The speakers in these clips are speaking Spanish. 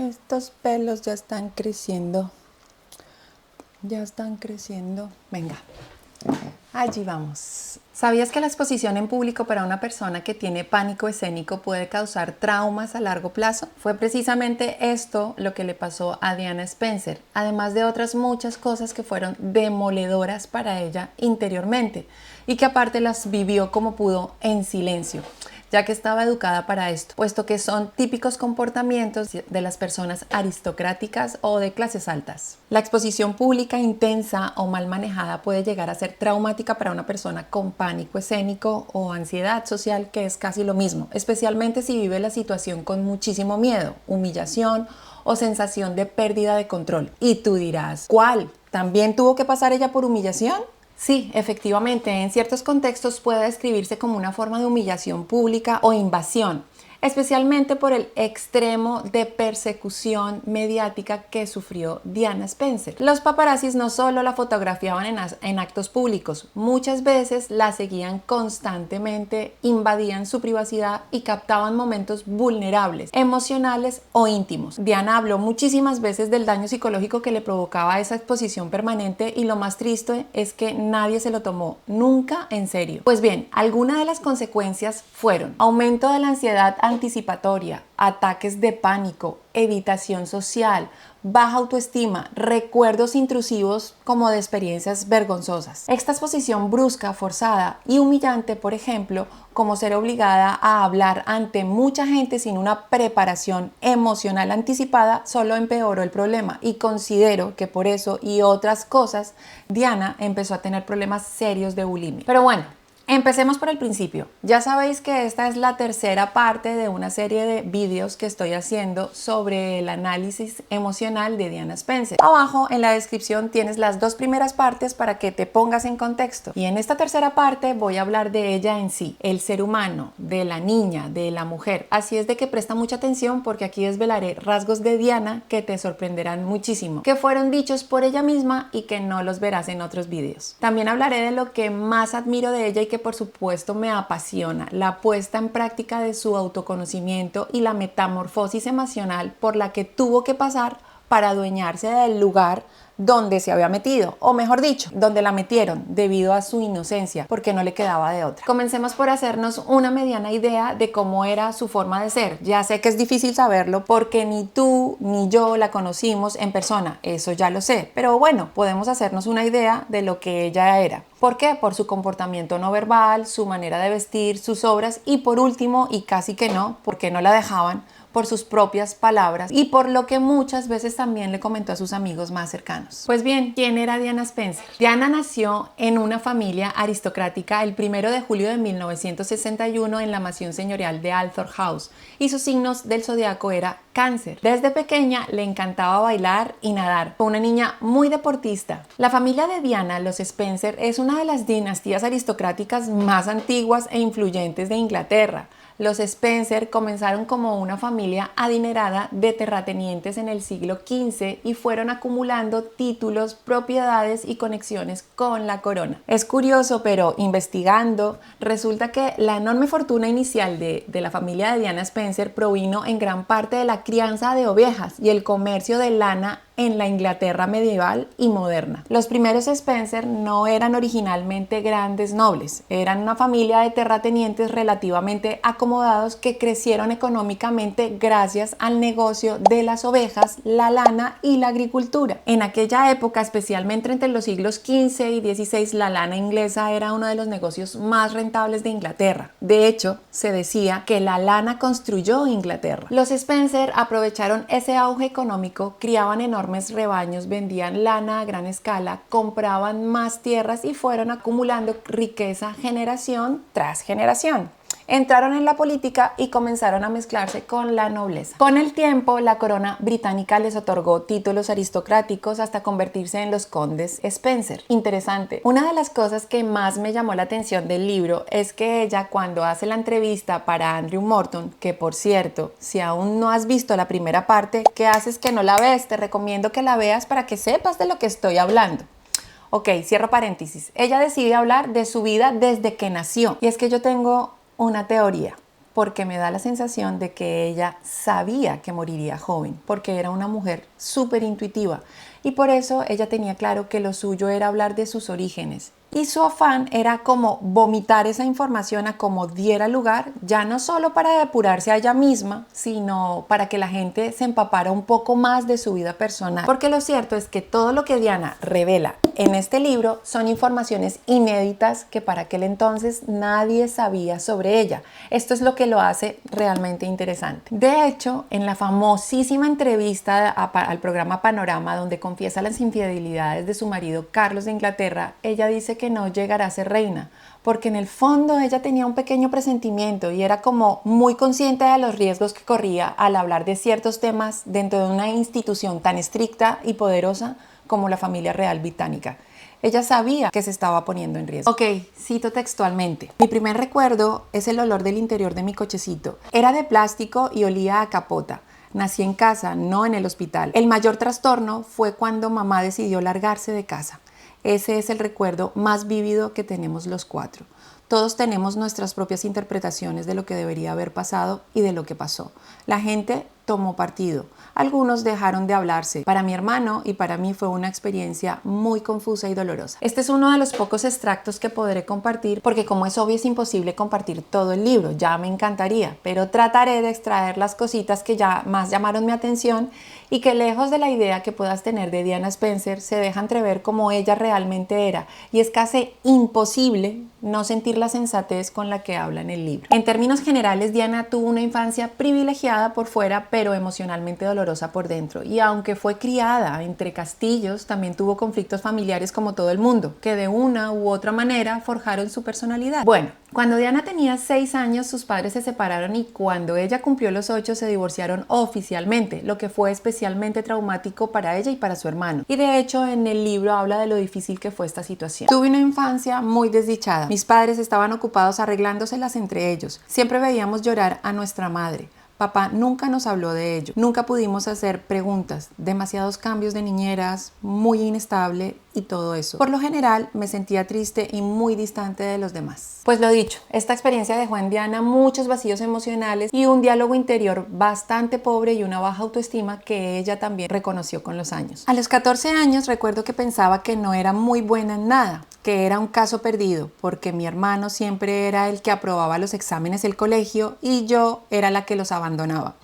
Estos pelos ya están creciendo. Ya están creciendo. Venga, allí vamos. ¿Sabías que la exposición en público para una persona que tiene pánico escénico puede causar traumas a largo plazo? Fue precisamente esto lo que le pasó a Diana Spencer, además de otras muchas cosas que fueron demoledoras para ella interiormente y que aparte las vivió como pudo en silencio, ya que estaba educada para esto, puesto que son típicos comportamientos de las personas aristocráticas o de clases altas. La exposición pública intensa o mal manejada puede llegar a ser traumática para una persona con pánico escénico o ansiedad social, que es casi lo mismo, especialmente si vive la situación con muchísimo miedo, humillación o sensación de pérdida de control. Y tú dirás, ¿cuál? ¿También tuvo que pasar ella por humillación? Sí, efectivamente, en ciertos contextos puede describirse como una forma de humillación pública o invasión, especialmente por el extremo de persecución mediática que sufrió Diana Spencer. Los paparazzis no solo la fotografiaban en actos públicos, muchas veces la seguían constantemente, invadían su privacidad y captaban momentos vulnerables, emocionales o íntimos. Diana habló muchísimas veces del daño psicológico que le provocaba esa exposición permanente y lo más triste es que nadie se lo tomó nunca en serio. Pues bien, algunas de las consecuencias fueron aumento de la ansiedad anticipatoria, ataques de pánico, evitación social, baja autoestima, recuerdos intrusivos como de experiencias vergonzosas. Esta exposición brusca, forzada y humillante, por ejemplo, como ser obligada a hablar ante mucha gente sin una preparación emocional anticipada, solo empeoró el problema y considero que por eso y otras cosas, Diana empezó a tener problemas serios de bulimia. Pero bueno, empecemos por el principio. Ya sabéis que esta es la tercera parte de una serie de vídeos que estoy haciendo sobre el análisis emocional de Diana Spencer. Abajo en la descripción tienes las dos primeras partes para que te pongas en contexto. Y en esta tercera parte voy a hablar de ella en sí, el ser humano, de la niña, de la mujer. Así es de que presta mucha atención porque aquí desvelaré rasgos de Diana que te sorprenderán muchísimo, que fueron dichos por ella misma y que no los verás en otros vídeos. También hablaré de lo que más admiro de ella y que por supuesto me apasiona, la puesta en práctica de su autoconocimiento y la metamorfosis emocional por la que tuvo que pasar para adueñarse del lugar donde se había metido, o mejor dicho, donde la metieron debido a su inocencia, porque no le quedaba de otra. Comencemos por hacernos una mediana idea de cómo era su forma de ser. Ya sé que es difícil saberlo porque ni tú ni yo la conocimos en persona, eso ya lo sé, pero bueno, podemos hacernos una idea de lo que ella era. ¿Por qué? Por su comportamiento no verbal, su manera de vestir, sus obras y por último, y casi que no, porque no la dejaban, por sus propias palabras y por lo que muchas veces también le comentó a sus amigos más cercanos. Pues bien, ¿quién era Diana Spencer? Diana nació en una familia aristocrática el 1 de julio de 1961 en la mansión señorial de Althorp House y sus signos del zodiaco era Cáncer. Desde pequeña le encantaba bailar y nadar. Fue una niña muy deportista. La familia de Diana, los Spencer, es una de las dinastías aristocráticas más antiguas e influyentes de Inglaterra. Los Spencer comenzaron como una familia adinerada de terratenientes en el siglo XV y fueron acumulando títulos, propiedades y conexiones con la corona. Es curioso, pero investigando, resulta que la enorme fortuna inicial de la familia de Diana Spencer provino en gran parte de la crianza de ovejas y el comercio de lana en la Inglaterra medieval y moderna. Los primeros Spencer no eran originalmente grandes nobles, eran una familia de terratenientes relativamente acomodados que crecieron económicamente gracias al negocio de las ovejas, la lana y la agricultura. En aquella época, especialmente entre los siglos XV y XVI, la lana inglesa era uno de los negocios más rentables de Inglaterra. De hecho, se decía que la lana construyó Inglaterra. Los Spencer aprovecharon ese auge económico, criaban enormes rebaños, vendían lana a gran escala, compraban más tierras y fueron acumulando riqueza generación tras generación. Entraron en la política y comenzaron a mezclarse con la nobleza. Con el tiempo, la corona británica les otorgó títulos aristocráticos hasta convertirse en los condes Spencer. Interesante. Una de las cosas que más me llamó la atención del libro es que ella, cuando hace la entrevista para Andrew Morton, que por cierto, si aún no has visto la primera parte, ¿qué haces que no la ves? Te recomiendo que la veas para que sepas de lo que estoy hablando. Ok, cierro paréntesis. Ella decide hablar de su vida desde que nació. Y es que yo tengo una teoría. porque me da la sensación de que ella sabía que moriría joven, porque era una mujer súper intuitiva y por eso ella tenía claro que lo suyo era hablar de sus orígenes. Y su afán era como vomitar esa información a como diera lugar, ya no solo para depurarse a ella misma, sino para que la gente se empapara un poco más de su vida personal. Porque lo cierto es que todo lo que Diana revela en este libro son informaciones inéditas que para aquel entonces nadie sabía sobre ella. Esto es lo que lo hace realmente interesante. De hecho, en la famosísima entrevista al programa Panorama, donde confiesa las infidelidades de su marido Carlos de Inglaterra, ella dice que no llegará a ser reina, porque en el fondo ella tenía un pequeño presentimiento y era como muy consciente de los riesgos que corría al hablar de ciertos temas dentro de una institución tan estricta y poderosa como la familia real británica. Ella sabía que se estaba poniendo en riesgo. Ok, cito textualmente. Mi primer recuerdo es el olor del interior de mi cochecito. Era de plástico y olía a capota. Nací en casa, no en el hospital. El mayor trastorno fue cuando mamá decidió largarse de casa. Ese es el recuerdo más vívido que tenemos los cuatro. Todos tenemos nuestras propias interpretaciones de lo que debería haber pasado y de lo que pasó. La gente tomó partido. Algunos dejaron de hablarse. Para mi hermano y para mí fue una experiencia muy confusa y dolorosa. Este es uno de los pocos extractos que podré compartir porque, como es obvio, es imposible compartir todo el libro. Ya me encantaría, pero trataré de extraer las cositas que ya más llamaron mi atención y que, lejos de la idea que puedas tener de Diana Spencer, se deja entrever como ella realmente era, y es casi imposible no sentir la sensatez con la que habla en el libro. En términos generales, Diana tuvo una infancia privilegiada por fuera, pero emocionalmente dolorosa por dentro, y aunque fue criada entre castillos, también tuvo conflictos familiares como todo el mundo, que de una u otra manera forjaron su personalidad. Bueno, cuando Diana tenía 6 años, sus padres se separaron y cuando ella cumplió los 8 se divorciaron oficialmente, lo que fue especialmente traumático para ella y para su hermano. Y de hecho, en el libro habla de lo difícil que fue esta situación. Tuve una infancia muy desdichada. Mis padres estaban ocupados arreglándoselas entre ellos. Siempre veíamos llorar a nuestra madre. Papá nunca nos habló de ello. Nunca pudimos hacer preguntas. Demasiados cambios de niñeras, muy inestable y todo eso. Por lo general, me sentía triste y muy distante de los demás. Pues lo dicho, esta experiencia dejó en Diana muchos vacíos emocionales y un diálogo interior bastante pobre y una baja autoestima que ella también reconoció con los años. A los 14 años recuerdo que pensaba que no era muy buena en nada, que era un caso perdido, porque mi hermano siempre era el que aprobaba los exámenes del colegio y yo era la que los abandonaba.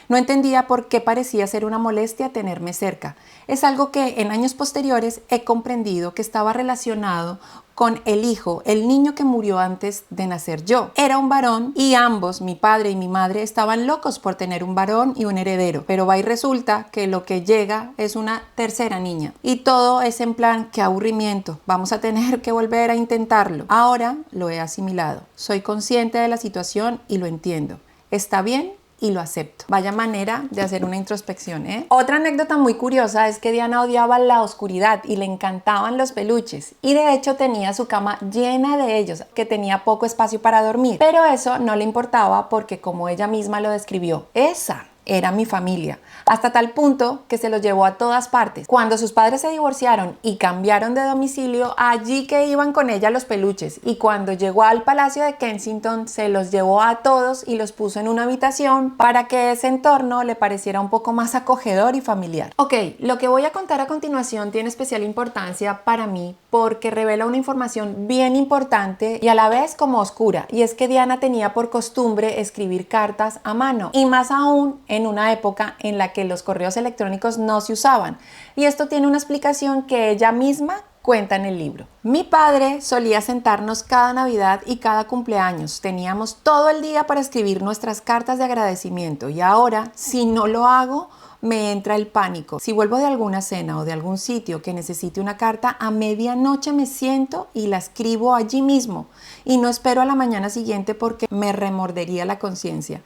No entendía por qué parecía ser una molestia tenerme cerca. Es algo que en años posteriores he comprendido que estaba relacionado con el hijo, el niño que murió antes de nacer yo. Era un varón y ambos, mi padre y mi madre, estaban locos por tener un varón y un heredero. Pero va y resulta que lo que llega es una tercera niña. Y todo es en plan, qué aburrimiento, vamos a tener que volver a intentarlo. Ahora lo he asimilado. Soy consciente de la situación y lo entiendo. ¿Está bien? Y lo acepto. Vaya manera de hacer una introspección, ¿eh? Otra anécdota muy curiosa es que Diana odiaba la oscuridad y le encantaban los peluches. Y de hecho tenía su cama llena de ellos, que tenía poco espacio para dormir. Pero eso no le importaba porque, como ella misma lo describió, esa era mi familia, hasta tal punto que se los llevó a todas partes. Cuando sus padres se divorciaron y cambiaron de domicilio, allí que iban con ella los peluches, y cuando llegó al Palacio de Kensington se los llevó a todos y los puso en una habitación para que ese entorno le pareciera un poco más acogedor y familiar. Ok, lo que voy a contar a continuación tiene especial importancia para mí porque revela una información bien importante y a la vez como oscura, y es que Diana tenía por costumbre escribir cartas a mano, y más aún en una época en la que los correos electrónicos no se usaban, y esto tiene una explicación que ella misma cuenta en el libro. Mi padre solía sentarnos cada Navidad y cada cumpleaños. Teníamos todo el día para escribir nuestras cartas de agradecimiento, y ahora, si no lo hago, me entra el pánico. Si vuelvo de alguna cena o de algún sitio que necesite una carta, a medianoche me siento y la escribo allí mismo, y no espero a la mañana siguiente porque me remordería la conciencia.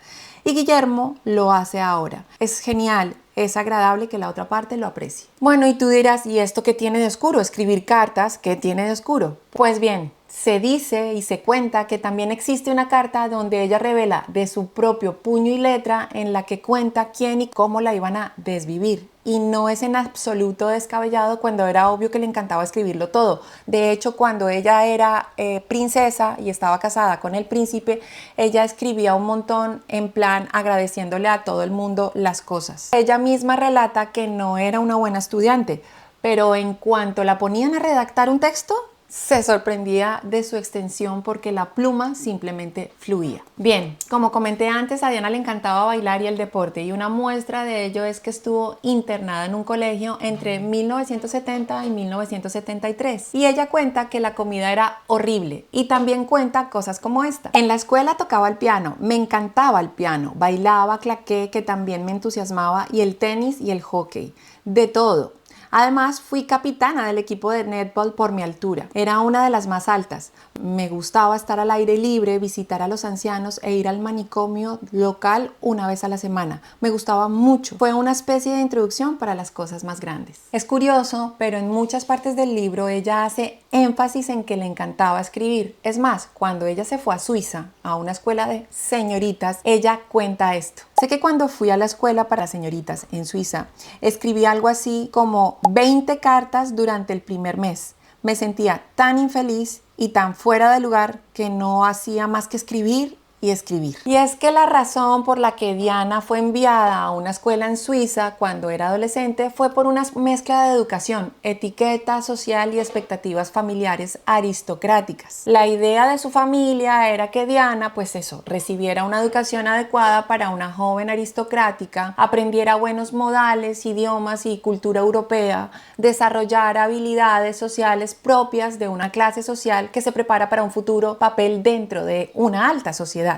Y Guillermo lo hace ahora. Es genial, es agradable que la otra parte lo aprecie. Bueno, y tú dirás, ¿y esto qué tiene de oscuro? Escribir cartas, ¿qué tiene de oscuro? Pues bien, Se dice y se cuenta que también existe una carta donde ella revela de su propio puño y letra en la que cuenta quién y cómo la iban a desvivir. Y no es en absoluto descabellado cuando era obvio que le encantaba escribirlo todo. De hecho, cuando ella era princesa y estaba casada con el príncipe, ella escribía un montón en plan agradeciéndole a todo el mundo las cosas. Ella misma relata que no era una buena estudiante, pero en cuanto la ponían a redactar un texto, se sorprendía de su extensión porque la pluma simplemente fluía. Bien, como comenté antes, a Diana le encantaba bailar y el deporte, y una muestra de ello es que estuvo internada en un colegio entre 1970 y 1973. Y ella cuenta que la comida era horrible, y también cuenta cosas como esta. En la escuela tocaba el piano, me encantaba el piano, bailaba claqué, que también me entusiasmaba, y el tenis y el hockey, de todo. Además, fui capitana del equipo de netball por mi altura. Era una de las más altas. Me gustaba estar al aire libre, visitar a los ancianos e ir al manicomio local una vez a la semana. Me gustaba mucho. Fue una especie de introducción para las cosas más grandes. Es curioso, pero en muchas partes del libro ella hace énfasis en que le encantaba escribir. Es más, cuando ella se fue a Suiza, a una escuela de señoritas, ella cuenta esto. Sé que cuando fui a la escuela para señoritas en Suiza, escribí algo así como 20 cartas durante el primer mes. Me sentía tan infeliz y tan fuera de lugar que no hacía más que escribir y escribir. Y es que la razón por la que Diana fue enviada a una escuela en Suiza cuando era adolescente fue por una mezcla de educación, etiqueta social y expectativas familiares aristocráticas. La idea de su familia era que Diana, pues eso, recibiera una educación adecuada para una joven aristocrática, aprendiera buenos modales, idiomas y cultura europea, desarrollara habilidades sociales propias de una clase social que se prepara para un futuro papel dentro de una alta sociedad.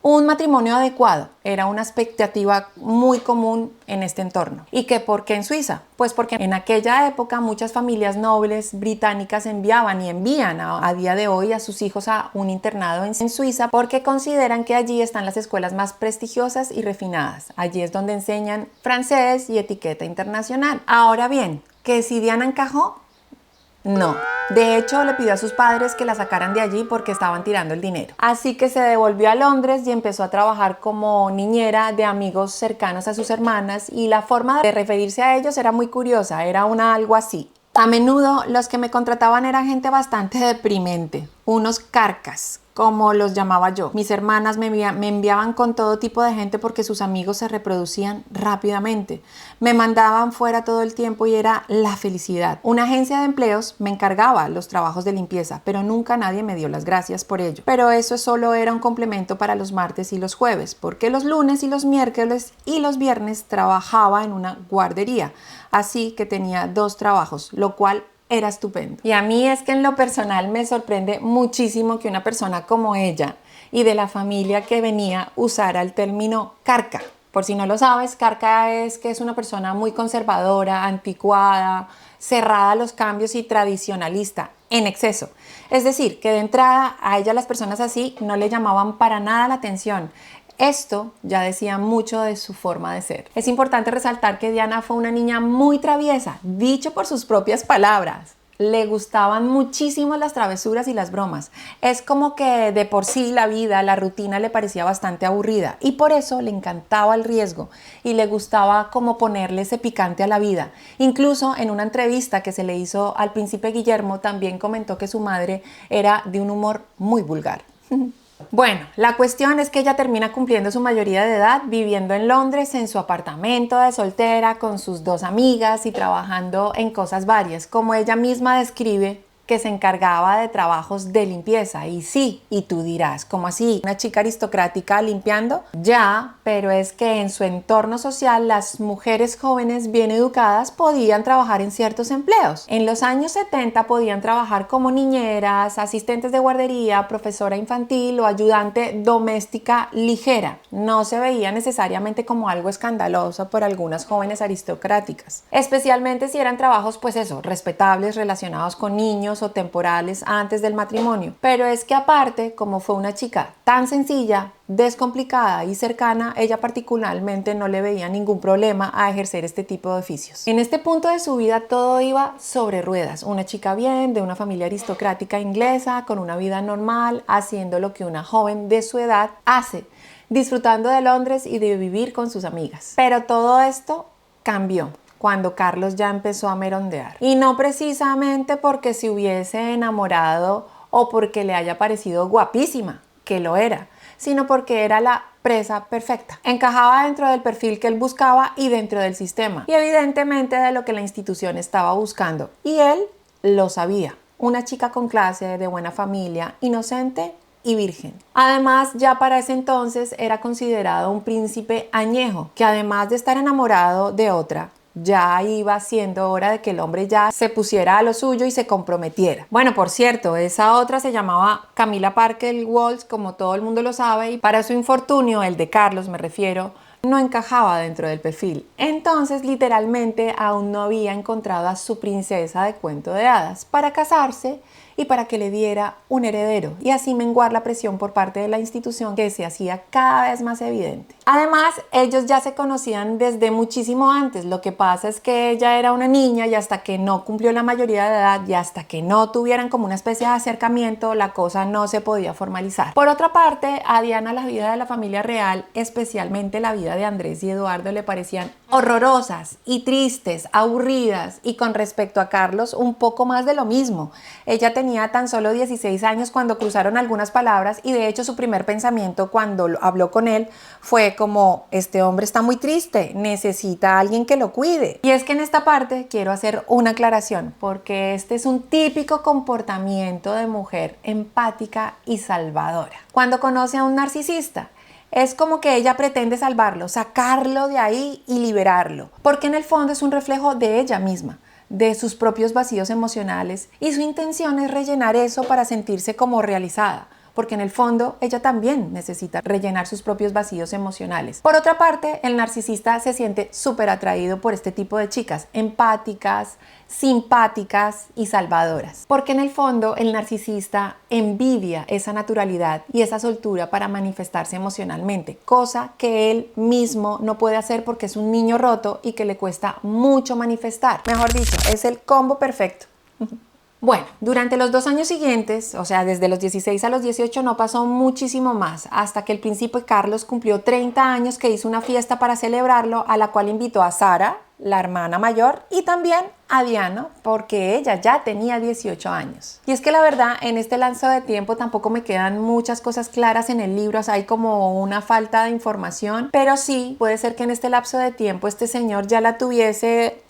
Un matrimonio adecuado era una expectativa muy común en este entorno. ¿Y qué por qué en Suiza? Pues porque en aquella época muchas familias nobles británicas enviaban y envían a día de hoy a sus hijos a un internado en Suiza porque consideran que allí están las escuelas más prestigiosas y refinadas. Allí es donde enseñan francés y etiqueta internacional. Ahora bien, ¿que si Diana encajó? No. De hecho, le pidió a sus padres que la sacaran de allí porque estaban tirando el dinero. Así que se devolvió a Londres y empezó a trabajar como niñera de amigos cercanos a sus hermanas, y la forma de referirse a ellos era muy curiosa, era algo así. A menudo los que me contrataban eran gente bastante deprimente, unos carcas, como los llamaba yo. Mis hermanas me enviaban con todo tipo de gente porque sus amigos se reproducían rápidamente. Me mandaban fuera todo el tiempo y era la felicidad. Una agencia de empleos me encargaba los trabajos de limpieza, pero nunca nadie me dio las gracias por ello. Pero eso solo era un complemento para los martes y los jueves, porque los lunes y los miércoles y los viernes trabajaba en una guardería. Así que tenía 2 trabajos, lo cual era estupendo. Y a mí es que en lo personal me sorprende muchísimo que una persona como ella y de la familia que venía usara el término carca. Por si no lo sabes, carca es que es una persona muy conservadora, anticuada, cerrada a los cambios y tradicionalista en exceso. Es decir, que de entrada a ella las personas así no le llamaban para nada la atención. Esto ya decía mucho de su forma de ser. Es importante resaltar que Diana fue una niña muy traviesa, dicho por sus propias palabras. Le gustaban muchísimo las travesuras y las bromas. Es como que de por sí la vida, la rutina le parecía bastante aburrida, y por eso le encantaba el riesgo y le gustaba como ponerle ese picante a la vida. Incluso en una entrevista que se le hizo al príncipe Guillermo también comentó que su madre era de un humor muy vulgar. Bueno, la cuestión es que ella termina cumpliendo su mayoría de edad viviendo en Londres en su apartamento de soltera con sus 2 amigas y trabajando en cosas varias, como ella misma describe, que se encargaba de trabajos de limpieza. Y sí, y tú dirás, ¿cómo así? ¿Una chica aristocrática limpiando? Ya, pero es que en su entorno social las mujeres jóvenes bien educadas podían trabajar en ciertos empleos. En los años 70 podían trabajar como niñeras, asistentes de guardería, profesora infantil o ayudante doméstica ligera. No se veía necesariamente como algo escandaloso por algunas jóvenes aristocráticas, especialmente si eran trabajos, pues eso, respetables, relacionados con niños momentáneos o temporales antes del matrimonio. Pero es que aparte, como fue una chica tan sencilla, descomplicada y cercana, ella particularmente no le veía ningún problema a ejercer este tipo de oficios. En este punto de su vida todo iba sobre ruedas. Una chica bien, de una familia aristocrática inglesa, con una vida normal, haciendo lo que una joven de su edad hace, disfrutando de Londres y de vivir con sus amigas. Pero todo esto cambió cuando Carlos ya empezó a merondear. Y no precisamente porque se hubiese enamorado o porque le haya parecido guapísima, que lo era, sino porque era la presa perfecta. Encajaba dentro del perfil que él buscaba y dentro del sistema. Y evidentemente de lo que la institución estaba buscando. Y él lo sabía. Una chica con clase, de buena familia, inocente y virgen. Además, ya para ese entonces era considerado un príncipe añejo, que además de estar enamorado de otra, ya iba siendo hora de que el hombre ya se pusiera a lo suyo y se comprometiera. Bueno, por cierto, esa otra se llamaba Camilla Parker Bowles, como todo el mundo lo sabe, y para su infortunio, el de Carlos me refiero, no encajaba dentro del perfil. Entonces, literalmente, aún no había encontrado a su princesa de cuento de hadas para casarse y para que le diera un heredero y así menguar la presión por parte de la institución que se hacía cada vez más evidente. Además, ellos ya se conocían desde muchísimo antes. Lo que pasa es que ella era una niña y hasta que no cumplió la mayoría de edad y hasta que no tuvieran como una especie de acercamiento, la cosa no se podía formalizar. Por otra parte, a Diana la vida de la familia real, especialmente la vida de Andrés y Eduardo, le parecían horrorosas y tristes, aburridas, y con respecto a Carlos, un poco más de lo mismo. Ella tenía tan solo 16 años cuando cruzaron algunas palabras y de hecho su primer pensamiento cuando habló con él fue como: este hombre está muy triste, necesita a alguien que lo cuide. Y es que en esta parte quiero hacer una aclaración, porque este es un típico comportamiento de mujer empática y salvadora. Cuando conoce a un narcisista, es como que ella pretende salvarlo, sacarlo de ahí y liberarlo, porque en el fondo es un reflejo de ella misma, de sus propios vacíos emocionales, y su intención es rellenar eso para sentirse como realizada, porque en el fondo ella también necesita rellenar sus propios vacíos emocionales. Por otra parte, el narcisista se siente súper atraído por este tipo de chicas, empáticas, simpáticas y salvadoras, porque en el fondo el narcisista envidia esa naturalidad y esa soltura para manifestarse emocionalmente, cosa que él mismo no puede hacer porque es un niño roto y que le cuesta mucho manifestar. Mejor dicho, es el combo perfecto. Bueno, durante los 2 años siguientes, o sea, desde los 16 a los 18, no pasó muchísimo más, hasta que el príncipe Carlos cumplió 30 años, que hizo una fiesta para celebrarlo, a la cual invitó a Sara, la hermana mayor, y también a Diana, porque ella ya tenía 18 años. Y es que la verdad, en este lapso de tiempo tampoco me quedan muchas cosas claras en el libro, o sea, hay como una falta de información, pero sí, puede ser que en este lapso de tiempo este señor ya la tuviese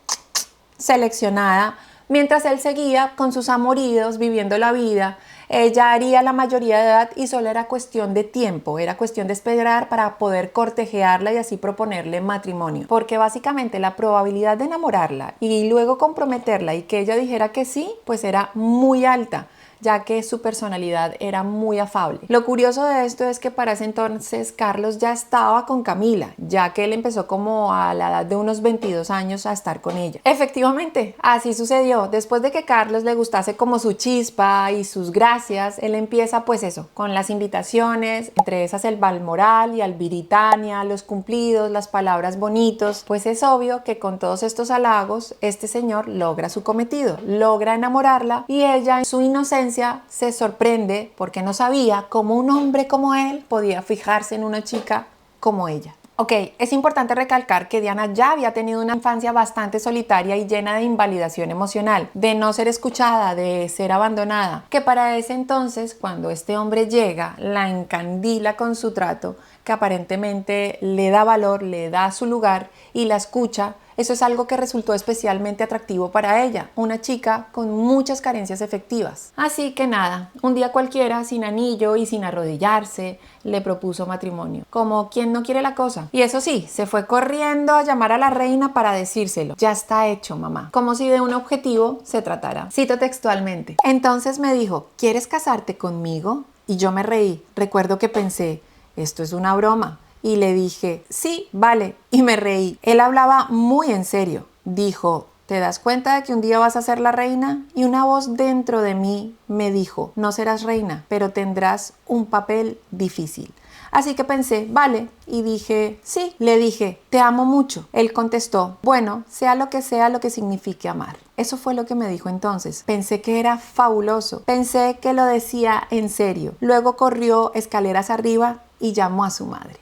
seleccionada. Mientras él seguía con sus amoríos, viviendo la vida, ella haría la mayoría de edad y solo era cuestión de tiempo, era cuestión de esperar para poder cortejearla y así proponerle matrimonio. Porque básicamente la probabilidad de enamorarla y luego comprometerla y que ella dijera que sí, pues era muy alta, ya que su personalidad era muy afable. Lo curioso de esto es que para ese entonces Carlos ya estaba con Camila, ya que él empezó como a la edad de unos 22 años a estar con ella. Efectivamente, así sucedió. Después de que Carlos le gustase como su chispa y sus gracias, él empieza pues eso, con las invitaciones, entre esas el Balmoral y Albiritania, los cumplidos, las palabras bonitos. Pues es obvio que con todos estos halagos, este señor logra su cometido, logra enamorarla y ella en su inocencia se sorprende porque no sabía cómo un hombre como él podía fijarse en una chica como ella. Ok, es importante recalcar que Diana ya había tenido una infancia bastante solitaria y llena de invalidación emocional, de no ser escuchada, de ser abandonada, que para ese entonces, cuando este hombre llega, la encandila con su trato, que aparentemente le da valor, le da su lugar y la escucha. Eso es algo que resultó especialmente atractivo para ella, una chica con muchas carencias efectivas. Así que nada, un día cualquiera, sin anillo y sin arrodillarse, le propuso matrimonio, como quien no quiere la cosa. Y eso sí, se fue corriendo a llamar a la reina para decírselo. Ya está hecho, mamá. Como si de un objetivo se tratara. Cito textualmente. Entonces me dijo, ¿quieres casarte conmigo? Y yo me reí. Recuerdo que pensé, esto es una broma. Y le dije, sí, vale, y me reí. Él hablaba muy en serio. Dijo, ¿te das cuenta de que un día vas a ser la reina? Y una voz dentro de mí me dijo, no serás reina, pero tendrás un papel difícil. Así que pensé, vale, y dije, sí, le dije, te amo mucho. Él contestó, bueno, sea lo que signifique amar. Eso fue lo que me dijo entonces. Pensé que era fabuloso. Pensé que lo decía en serio. Luego corrió escaleras arriba y llamó a su madre.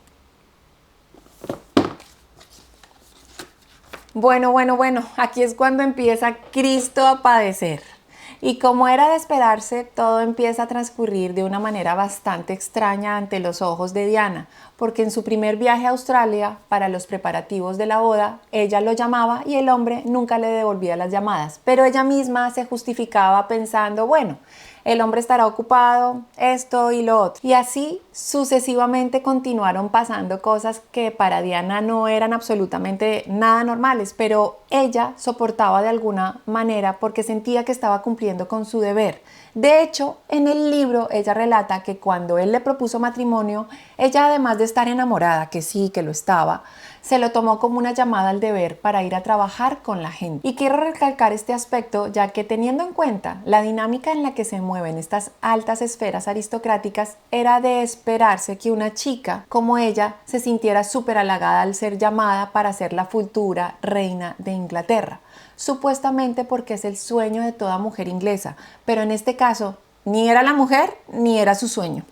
Bueno, aquí es cuando empieza Cristo a padecer. Y como era de esperarse, todo empieza a transcurrir de una manera bastante extraña ante los ojos de Diana, porque en su primer viaje a Australia, para los preparativos de la boda, ella lo llamaba y el hombre nunca le devolvía las llamadas, pero ella misma se justificaba pensando, bueno, el hombre estará ocupado, esto y lo otro. Y así sucesivamente continuaron pasando cosas que para Diana no eran absolutamente nada normales, pero ella soportaba de alguna manera porque sentía que estaba cumpliendo con su deber. De hecho, en el libro ella relata que cuando él le propuso matrimonio, ella además de estar enamorada, que sí, que lo estaba, se lo tomó como una llamada al deber para ir a trabajar con la gente. Y quiero recalcar este aspecto ya que teniendo en cuenta la dinámica en la que se mueven estas altas esferas aristocráticas, era de esperarse que una chica como ella se sintiera súper halagada al ser llamada para ser la futura reina de Inglaterra, supuestamente porque es el sueño de toda mujer inglesa, pero en este caso ni era la mujer ni era su sueño.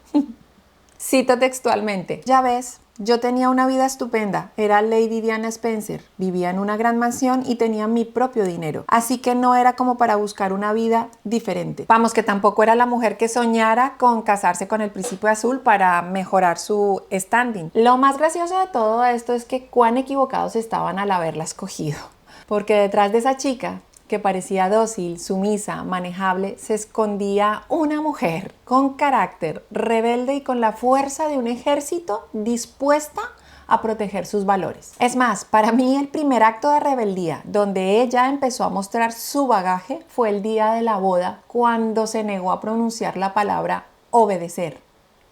Cito textualmente, ya ves, yo tenía una vida estupenda, era Lady Diana Spencer, vivía en una gran mansión y tenía mi propio dinero, así que no era como para buscar una vida diferente. Vamos, que tampoco era la mujer que soñara con casarse con el príncipe azul para mejorar su standing. Lo más gracioso de todo esto es que cuán equivocados estaban al haberla escogido, porque detrás de esa chica que parecía dócil, sumisa, manejable, se escondía una mujer con carácter, rebelde y con la fuerza de un ejército dispuesta a proteger sus valores. Es más, para mí el primer acto de rebeldía donde ella empezó a mostrar su bagaje fue el día de la boda, cuando se negó a pronunciar la palabra obedecer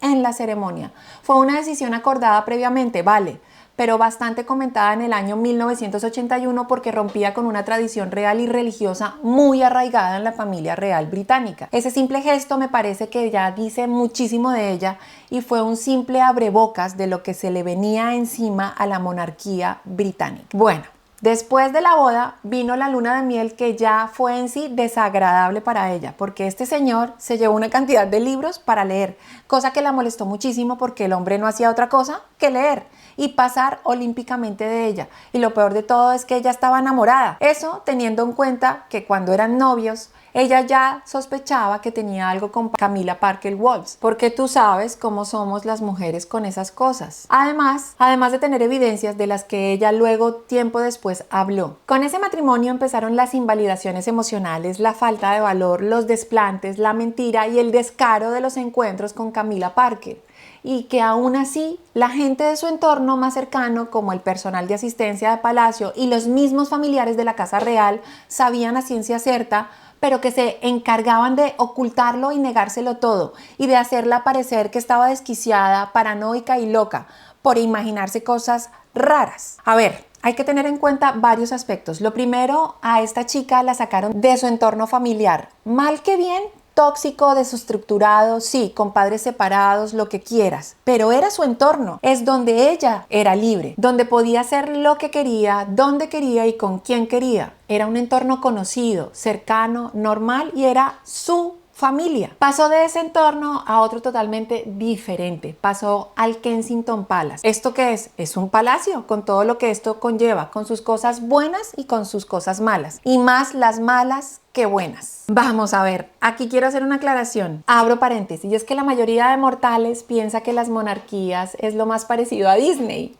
en la ceremonia. Fue una decisión acordada previamente, vale, pero bastante comentada en el año 1981 porque rompía con una tradición real y religiosa muy arraigada en la familia real británica. Ese simple gesto me parece que ya dice muchísimo de ella y fue un simple abrebocas de lo que se le venía encima a la monarquía británica. Bueno, después de la boda vino la luna de miel, que ya fue en sí desagradable para ella, porque este señor se llevó una cantidad de libros para leer, cosa que la molestó muchísimo porque el hombre no hacía otra cosa que leer y pasar olímpicamente de ella. Y lo peor de todo es que ella estaba enamorada. Eso teniendo en cuenta que cuando eran novios, ella ya sospechaba que tenía algo con Camilla Parker Bowles, porque tú sabes cómo somos las mujeres con esas cosas. Además de tener evidencias de las que ella luego, tiempo después, habló. Con ese matrimonio empezaron las invalidaciones emocionales, la falta de valor, los desplantes, la mentira y el descaro de los encuentros con Camilla Parker. Y que aún así la gente de su entorno más cercano, como el personal de asistencia de palacio y los mismos familiares de la Casa Real, sabían a ciencia cierta, pero que se encargaban de ocultarlo y negárselo todo, y de hacerla parecer que estaba desquiciada, paranoica y loca, por imaginarse cosas raras. A ver, hay que tener en cuenta varios aspectos. Lo primero, a esta chica la sacaron de su entorno familiar. Mal que bien, tóxico, desestructurado, sí, con padres separados, lo que quieras, pero era su entorno, es donde ella era libre, donde podía hacer lo que quería, donde quería y con quien quería. Era un entorno conocido, cercano, normal y era su familia. Pasó de ese entorno a otro totalmente diferente. Pasó al Kensington Palace. ¿Esto qué es? Es un palacio con todo lo que esto conlleva, con sus cosas buenas y con sus cosas malas. Y más las malas que buenas. Vamos a ver, aquí quiero hacer una aclaración. Abro paréntesis, y es que la mayoría de mortales piensa que las monarquías es lo más parecido a Disney.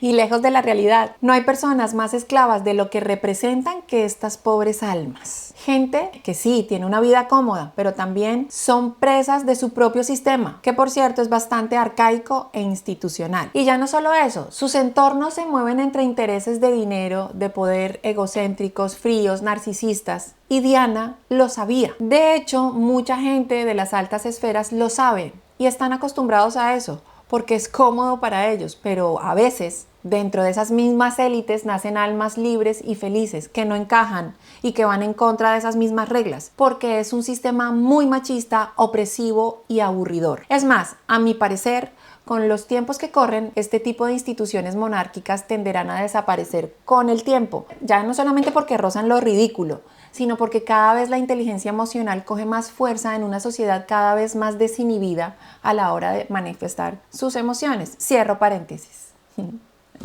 Y lejos de la realidad. No hay personas más esclavas de lo que representan que estas pobres almas. Gente que sí, tiene una vida cómoda, pero también son presas de su propio sistema, que por cierto es bastante arcaico e institucional. Y ya no solo eso, sus entornos se mueven entre intereses de dinero, de poder, egocéntricos, fríos, narcisistas. Y Diana lo sabía. De hecho, mucha gente de las altas esferas lo sabe y están acostumbrados a eso, porque es cómodo para ellos, pero a veces dentro de esas mismas élites nacen almas libres y felices que no encajan y que van en contra de esas mismas reglas, porque es un sistema muy machista, opresivo y aburridor. Es más, a mi parecer, con los tiempos que corren, este tipo de instituciones monárquicas tenderán a desaparecer con el tiempo, ya no solamente porque rozan lo ridículo, sino porque cada vez la inteligencia emocional coge más fuerza en una sociedad cada vez más desinhibida a la hora de manifestar sus emociones. Cierro paréntesis.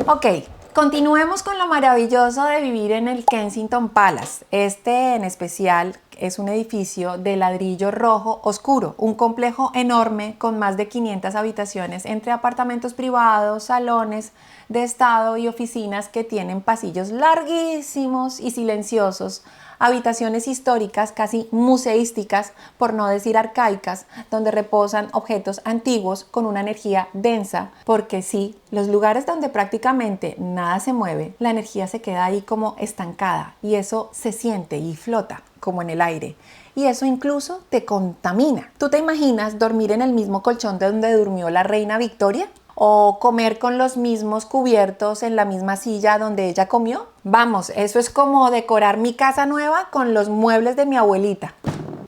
Ok, continuemos con lo maravilloso de vivir en el Kensington Palace. Este en especial es un edificio de ladrillo rojo oscuro, un complejo enorme con más de 500 habitaciones entre apartamentos privados, salones de estado y oficinas que tienen pasillos larguísimos y silenciosos, habitaciones históricas casi museísticas, por no decir arcaicas, donde reposan objetos antiguos con una energía densa, porque sí, los lugares donde prácticamente nada se mueve, la energía se queda ahí como estancada y eso se siente y flota como en el aire. Y eso incluso te contamina. ¿Tú te imaginas dormir en el mismo colchón de donde durmió la reina Victoria? ¿O comer con los mismos cubiertos en la misma silla donde ella comió? Vamos, eso es como decorar mi casa nueva con los muebles de mi abuelita.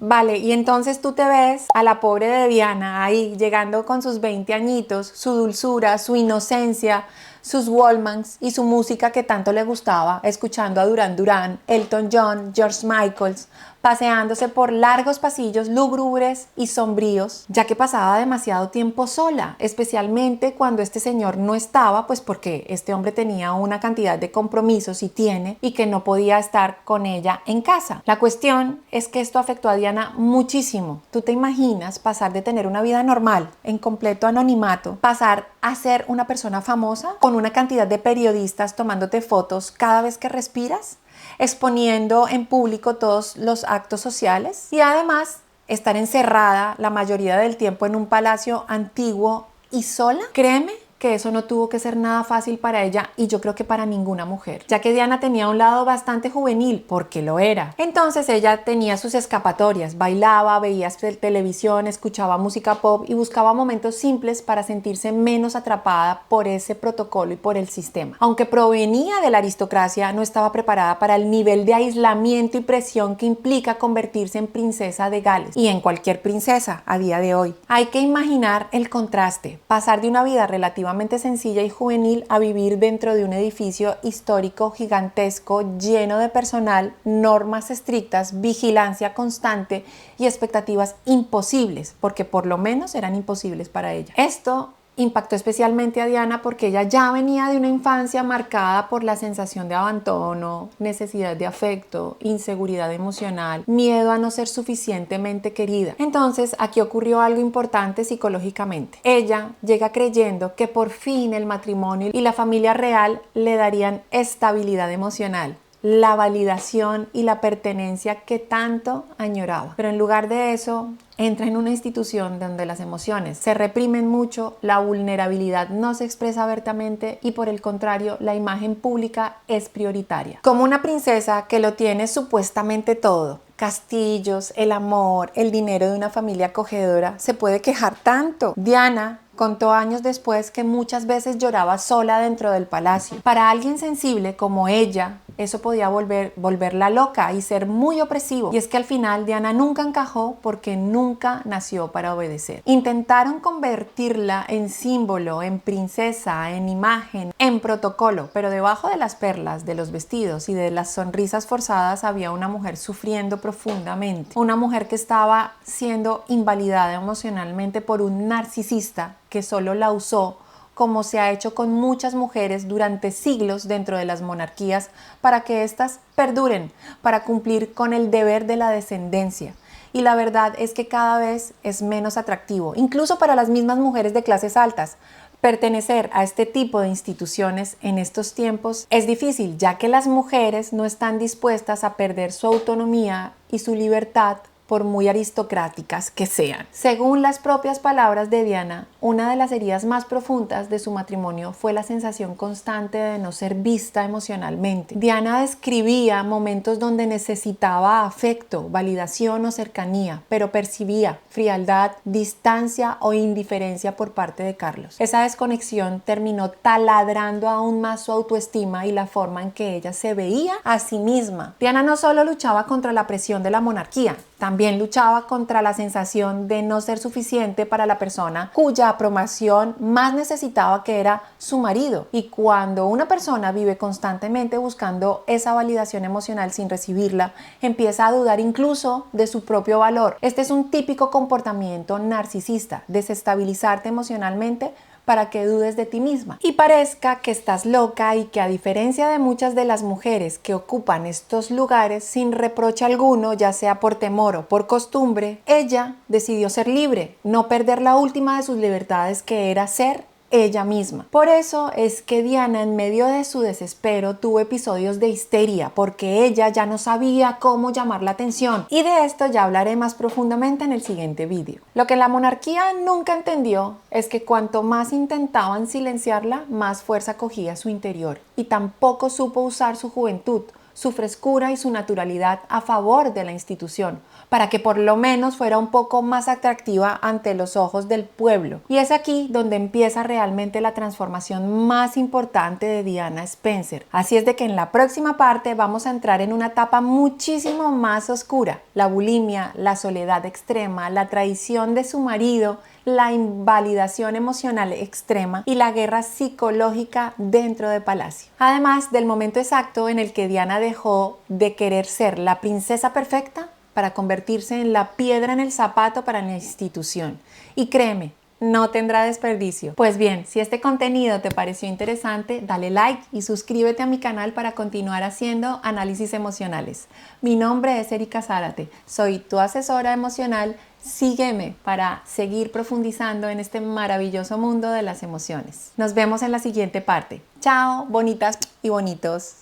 Vale, y entonces tú te ves a la pobre de Diana ahí llegando con sus 20 añitos, su dulzura, su inocencia, sus Walkmans y su música que tanto le gustaba, escuchando a Duran Duran, Elton John, George Michael, paseándose por largos pasillos lúgubres y sombríos, ya que pasaba demasiado tiempo sola, especialmente cuando este señor no estaba, pues porque este hombre tenía una cantidad de compromisos y tiene, y que no podía estar con ella en casa. La cuestión es que esto afectó a Diana muchísimo. ¿Tú te imaginas pasar de tener una vida normal, en completo anonimato, pasar a ser una persona famosa, con una cantidad de periodistas tomándote fotos cada vez que respiras, exponiendo en público todos los actos sociales y además estar encerrada la mayoría del tiempo en un palacio antiguo y sola? Créeme que eso no tuvo que ser nada fácil para ella y yo creo que para ninguna mujer, ya que Diana tenía un lado bastante juvenil, porque lo era. Entonces ella tenía sus escapatorias, bailaba, veía televisión, escuchaba música pop y buscaba momentos simples para sentirse menos atrapada por ese protocolo y por el sistema. Aunque provenía de la aristocracia, no estaba preparada para el nivel de aislamiento y presión que implica convertirse en princesa de Gales y en cualquier princesa a día de hoy. Hay que imaginar el contraste, pasar de una vida relativamente sencilla y juvenil a vivir dentro de un edificio histórico gigantesco lleno de personal, normas estrictas, vigilancia constante y expectativas imposibles, porque por lo menos eran imposibles para ella. Esto impactó especialmente a Diana porque ella ya venía de una infancia marcada por la sensación de abandono, necesidad de afecto, inseguridad emocional, miedo a no ser suficientemente querida. Entonces, aquí ocurrió algo importante psicológicamente. Ella llega creyendo que por fin el matrimonio y la familia real le darían estabilidad emocional, la validación y la pertenencia que tanto añoraba. Pero en lugar de eso, entra en una institución donde las emociones se reprimen mucho, la vulnerabilidad no se expresa abiertamente y por el contrario, la imagen pública es prioritaria. Como una princesa que lo tiene supuestamente todo, castillos, el amor, el dinero de una familia acogedora, se puede quejar tanto. Diana contó años después que muchas veces lloraba sola dentro del palacio. Para alguien sensible como ella, eso podía volverla loca y ser muy opresivo. Y es que al final Diana nunca encajó porque nunca nació para obedecer. Intentaron convertirla en símbolo, en princesa, en imagen, en protocolo, pero debajo de las perlas, de los vestidos y de las sonrisas forzadas había una mujer sufriendo profundamente. Una mujer que estaba siendo invalidada emocionalmente por un narcisista que solo la usó, como se ha hecho con muchas mujeres durante siglos dentro de las monarquías, para que éstas perduren, para cumplir con el deber de la descendencia. Y la verdad es que cada vez es menos atractivo, incluso para las mismas mujeres de clases altas. Pertenecer a este tipo de instituciones en estos tiempos es difícil, ya que las mujeres no están dispuestas a perder su autonomía y su libertad por muy aristocráticas que sean. Según las propias palabras de Diana, una de las heridas más profundas de su matrimonio fue la sensación constante de no ser vista emocionalmente. Diana describía momentos donde necesitaba afecto, validación o cercanía, pero percibía frialdad, distancia o indiferencia por parte de Carlos. Esa desconexión terminó taladrando aún más su autoestima y la forma en que ella se veía a sí misma. Diana no solo luchaba contra la presión de la monarquía, también luchaba contra la sensación de no ser suficiente para la persona cuya aprobación más necesitaba, que era su marido. Y cuando una persona vive constantemente buscando esa validación emocional sin recibirla, empieza a dudar incluso de su propio valor. Este es un típico comportamiento narcisista: desestabilizarte emocionalmente para que dudes de ti misma y parezca que estás loca, y que, a diferencia de muchas de las mujeres que ocupan estos lugares sin reproche alguno, ya sea por temor o por costumbre, ella decidió ser libre, no perder la última de sus libertades, que era ser ella misma. Por eso es que Diana, en medio de su desespero, tuvo episodios de histeria, porque ella ya no sabía cómo llamar la atención, y de esto ya hablaré más profundamente en el siguiente vídeo. Lo que la monarquía nunca entendió es que cuanto más intentaban silenciarla, más fuerza cogía su interior, y tampoco supo usar su juventud, su frescura y su naturalidad a favor de la institución, para que por lo menos fuera un poco más atractiva ante los ojos del pueblo. Y es aquí donde empieza realmente la transformación más importante de Diana Spencer. Así es de que en la próxima parte vamos a entrar en una etapa muchísimo más oscura: la bulimia, la soledad extrema, la traición de su marido, la invalidación emocional extrema y la guerra psicológica dentro de Palacio. Además del momento exacto en el que Diana dejó de querer ser la princesa perfecta para convertirse en la piedra en el zapato para la institución. Y créeme, no tendrá desperdicio. Pues bien, si este contenido te pareció interesante, dale like y suscríbete a mi canal para continuar haciendo análisis emocionales. Mi nombre es Erika Zárate, soy tu asesora emocional. Sígueme para seguir profundizando en este maravilloso mundo de las emociones. Nos vemos en la siguiente parte. Chao, bonitas y bonitos.